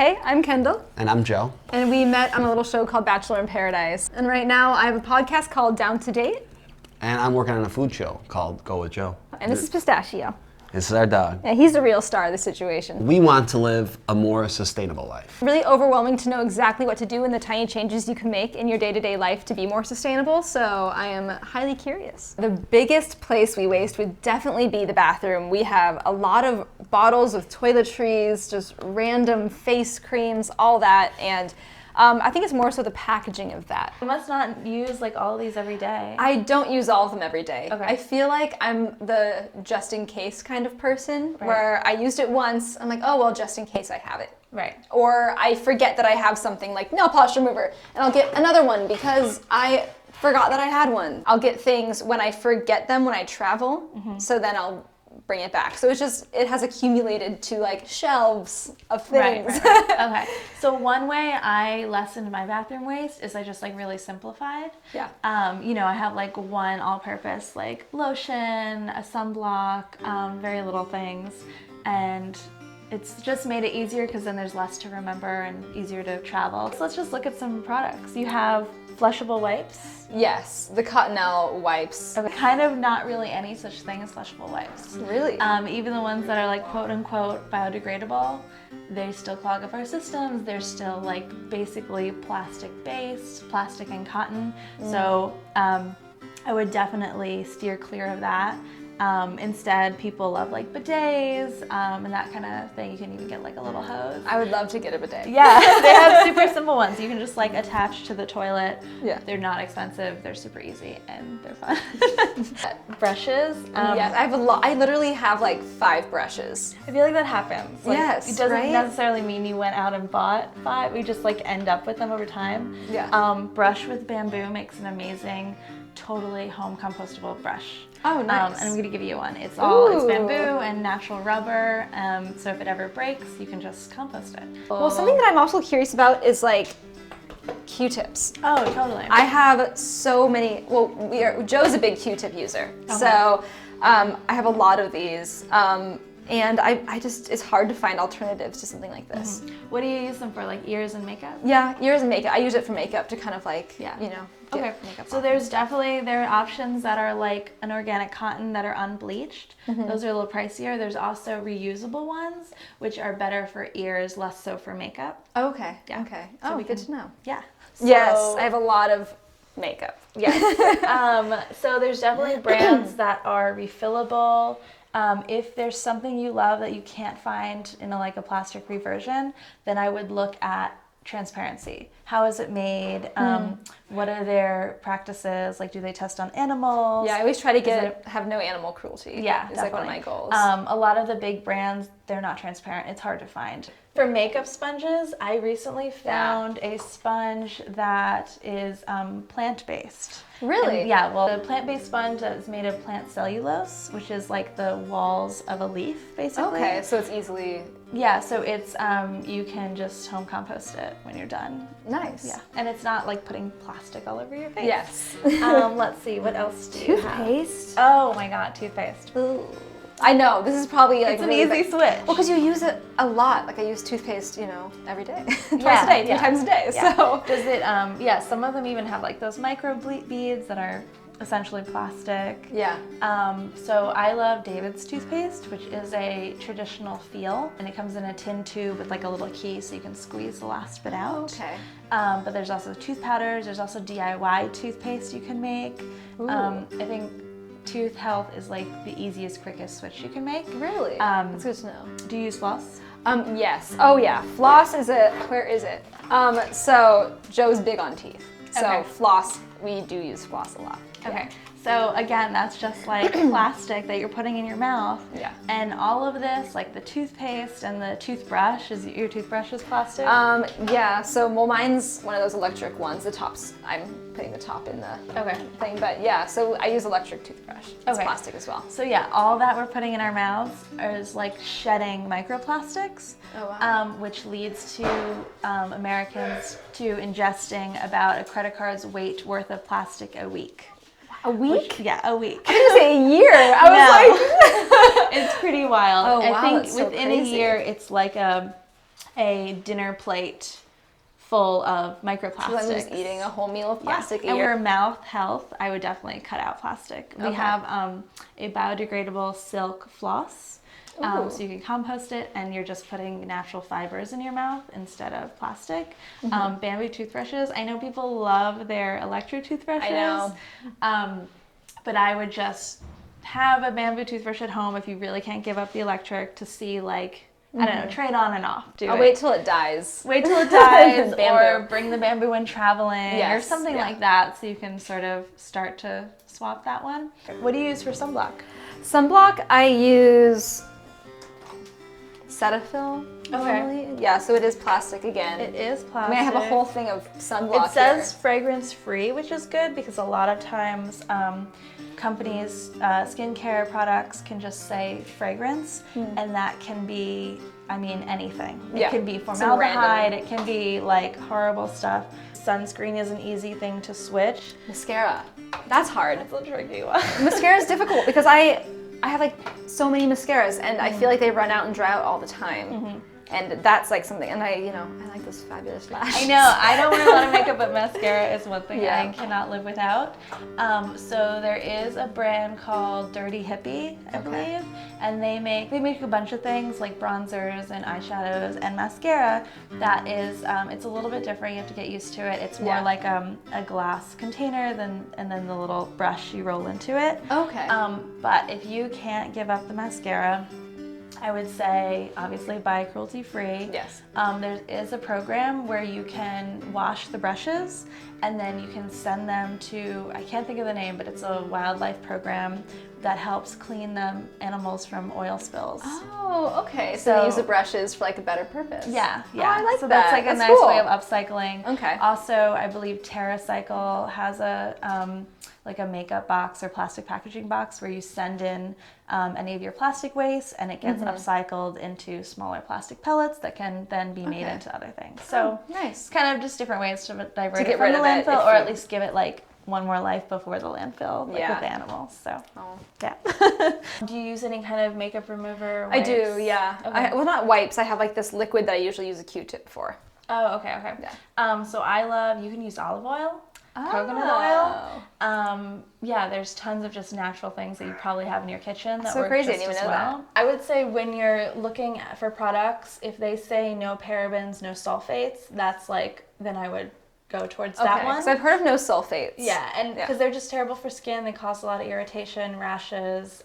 Hey, I'm Kendall. And I'm Joe. And we met on a little show called Bachelor in Paradise. And right now I have a podcast called Down to Date. And I'm working on a food show called Go with Joe. And this is Pistachio. This is our dog. Yeah, he's the real star of the situation. We want to live a more sustainable life. Really overwhelming to know exactly what to do and the tiny changes you can make in your day-to-day life to be more sustainable, so I am highly curious. The biggest place we waste would definitely be the bathroom. We have a lot of bottles of toiletries, just random face creams, all that, and I think it's more so the packaging of that. You must not use like all of these every day. I don't use all of them every day. Okay. I feel like I'm the just in case kind of person, where I used it once, I'm like, oh well, just in case I have it. Right. Or I forget that I have something like nail polish remover, and I'll get another one because I forgot that I had one. I'll get things when I forget them when I travel, so then I'll bring it back. So it's just, it has accumulated to like shelves of things. Right. Okay. So one way I lessened my bathroom waste is I just like really simplified. Yeah. You know, I have like one all-purpose like lotion, a sunblock, very little things, and it's just made it easier because then there's less to remember and easier to travel. So let's just look at some products. You have flushable wipes. Yes, the Cottonelle wipes. Okay. Kind of not really any such thing as flushable wipes. Really? Even the ones that are like quote unquote biodegradable, they still clog up our systems. They're still like basically plastic based, plastic and cotton. So I would definitely steer clear of that. Instead, people love like bidets and that kind of thing. You can even get like a little hose. I would love to get a bidet. Yeah, they have super simple ones. You can just like attach to the toilet. Yeah. They're not expensive. They're super easy and they're fun. Brushes. Yes, I have a lot. I literally have like 5 brushes. I feel like that happens. Like, Yes, it doesn't right? necessarily mean you went out and bought 5. We just like end up with them over time. Yeah. Brush with bamboo makes an amazing, totally home compostable brush. Oh, nice. And I'm gonna give you one. It's Ooh. bamboo and natural rubber. So if it ever breaks, you can just compost it. Well, something that I'm also curious about is like Q-tips. Oh, totally. I have so many. Well, Joe's a big Q-tip user, so I have a lot of these. And I just, it's hard to find alternatives to something like this. What do you use them for, like ears and makeup? Yeah, ears and makeup. I use it for makeup to kind of like, you know, get Okay, makeup so off. there are options that are like an organic cotton that are unbleached. Those are a little pricier. There's also reusable ones, which are better for ears, less so for makeup. Oh, okay, Yeah. okay. So Oh, we good can- to know. Yeah. Yes, So- I have a lot of makeup. Yes. So there's definitely brands that are refillable. If there's something you love that you can't find in a plastic-free version, then I would look at transparency. How is it made? What are their practices? Like, do they test on animals? Yeah, I always try to have no animal cruelty. Yeah, it's like one of my definitely. goals. A lot of the big brands, they're not transparent. It's hard to find. For makeup sponges, I recently found a sponge that is plant-based. Really? And yeah, well, the plant-based sponge is made of plant cellulose, which is like the walls of a leaf, basically. Okay, so it's easily Yeah, so it's, you can just home compost it when you're done. nice. Yeah, and it's not like putting plastic all over your face. Yes. Let's see, what else do you have? Toothpaste. Oh my god, toothpaste. I know, this is probably like It's an really easy big- switch. Well, because you use it a lot. Like I use toothpaste, you know, every day. Twice Yeah, a day, 3 yeah. times a day. Yeah. So Does it, yeah, some of them even have like those micro beads that are essentially plastic. yeah. So I love David's toothpaste, which is a traditional feel, and it comes in a tin tube with like a little key so you can squeeze the last bit out. Okay. But there's also tooth powders, there's also DIY toothpaste you can make. I think tooth health is like the easiest, quickest switch you can make. Really? That's good to know. Do you use floss? Yes. Oh yeah. Floss is where is it? So Joe's big on teeth. So Okay. floss, we do use floss a lot. Okay, so again, that's just like plastic that you're putting in your mouth. Yeah. And all of this, like the toothpaste and the toothbrush, your toothbrush is plastic? Yeah, so well, mine's one of those electric ones. The tops, I'm putting the top in the thing, but yeah, so I use electric toothbrush. It's Okay. plastic as well. So yeah, all that we're putting in our mouths is like shedding microplastics, Oh, wow. which leads to Americans to ingesting about a credit card's weight worth of plastic a week. A week? Yeah, a week. I was gonna say a year. I was like, It's pretty wild. Oh, I wow, think that's so within crazy. a year, it's like a dinner plate full of microplastics. So I'm just eating a whole meal of plastic a And year. for mouth health, I would definitely cut out plastic. We have a biodegradable silk floss. So you can compost it, and you're just putting natural fibers in your mouth instead of plastic. Bamboo toothbrushes. I know people love their electric toothbrushes. I know. But I would just have a bamboo toothbrush at home if you really can't give up the electric to see, like, I don't know, trade on and off. I'll wait till it dies. Wait till it dies, Bamboo. or bring the bamboo when traveling, or something like that, so you can sort of start to swap that one. What do you use for sunblock? Sunblock, I use Cetaphil. Normally. Yeah, so it is plastic again. It is plastic. I mean, I have a whole thing of sunblock. It says fragrance free, which is good because a lot of times companies, skincare products can just say fragrance, and that can be, I mean, anything. It can be formaldehyde, it can be like horrible stuff. Sunscreen is an easy thing to switch. Mascara. That's hard. It's a tricky one. Mascara is difficult because I have like so many mascaras, and I feel like they run out and dry out all the time. And that's like something, and I like those fabulous lashes. I know, I don't wear a lot of makeup, but mascara is one thing I cannot live without. So there is a brand called Dirty Hippie, I believe, and they make a bunch of things like bronzers and eyeshadows and mascara that is, it's a little bit different, you have to get used to it. It's more like a glass container and then the little brush you roll into it. Okay. But if you can't give up the mascara, I would say, obviously, buy cruelty-free. Yes. There is a program where you can wash the brushes, and then you can send them to, I can't think of the name, but it's a wildlife program that helps clean the animals from oil spills. Oh, okay. So they use the brushes for like a better purpose. Yeah, Oh, I like so that. that's like a That's nice cool. way of upcycling. Okay. Also, I believe TerraCycle has a like a makeup box or plastic packaging box where you send in any of your plastic waste, and it gets upcycled into smaller plastic pellets that can then be made into other things. So nice. It's kind of just different ways to divert get it from rid the of it landfill, if or you- at least give it like one more life before the landfill, like with the animals. So yeah. Do you use any kind of makeup remover? I Wipes? do, yeah. Okay. Well, not wipes. I have like this liquid that I usually use a Q-tip for. Oh, okay. Yeah. So I love, you can use olive oil, coconut oil. Yeah, there's tons of just natural things that you probably have in your kitchen that So work crazy, I just didn't as even know well. I would say when you're looking for products, if they say no parabens, no sulfates, that's like, then I would go towards that one. Because I've heard of no sulfates. Yeah, and because they're just terrible for skin, they cause a lot of irritation, rashes,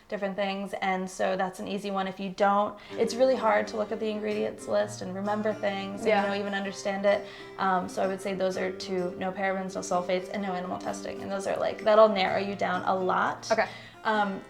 different things, and so that's an easy one. If you don't, it's really hard to look at the ingredients list and remember things, and even understand it. So I would say those are two: no parabens, no sulfates, and no animal testing. And those are like, that'll narrow you down a lot. Okay.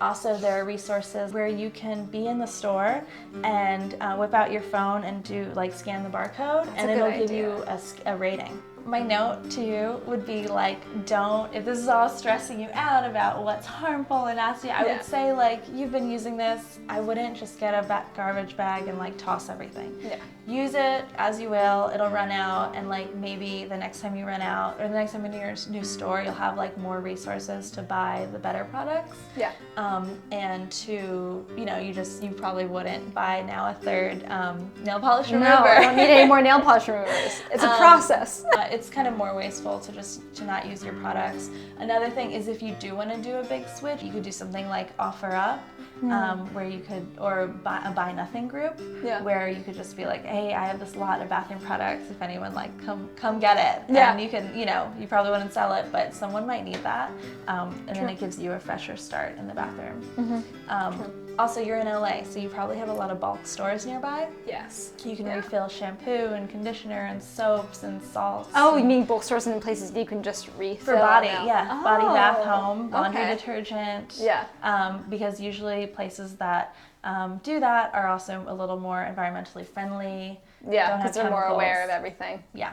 Also, there are resources where you can be in the store and whip out your phone and do like scan the barcode, and it'll give you a rating. My note to you would be like, don't, if this is all stressing you out about what's harmful and nasty, I would say like, you've been using this, I wouldn't just get a garbage bag and like toss everything. Yeah. Use it as you will, it'll run out, and like maybe the next time you run out, or the next time in your new store, you'll have like more resources to buy the better products. Yeah. And to, you probably wouldn't buy now a third nail polish remover. No, I don't need any more nail polish removers. It's a process. It's kind of more wasteful to not use your products. Another thing is, if you do want to do a big switch, you could do something like Offer Up, where you could, or a buy nothing group, where you could just be like, hey, I have this lot of bathroom products, if anyone like come get it. Yeah. And you can, you probably wouldn't sell it, but someone might need that. And then it gives you a fresher start in the bathroom. Also, you're in LA, so you probably have a lot of bulk stores nearby. Yes. You can refill shampoo and conditioner and soaps and salts. Oh, you mean bulk stores and places you can just refill? For body, now? body, bath, home, laundry okay. detergent. Yeah. Because usually places that do that are also a little more environmentally friendly. Yeah, don't have because they're more chemicals. aware of everything. Yeah.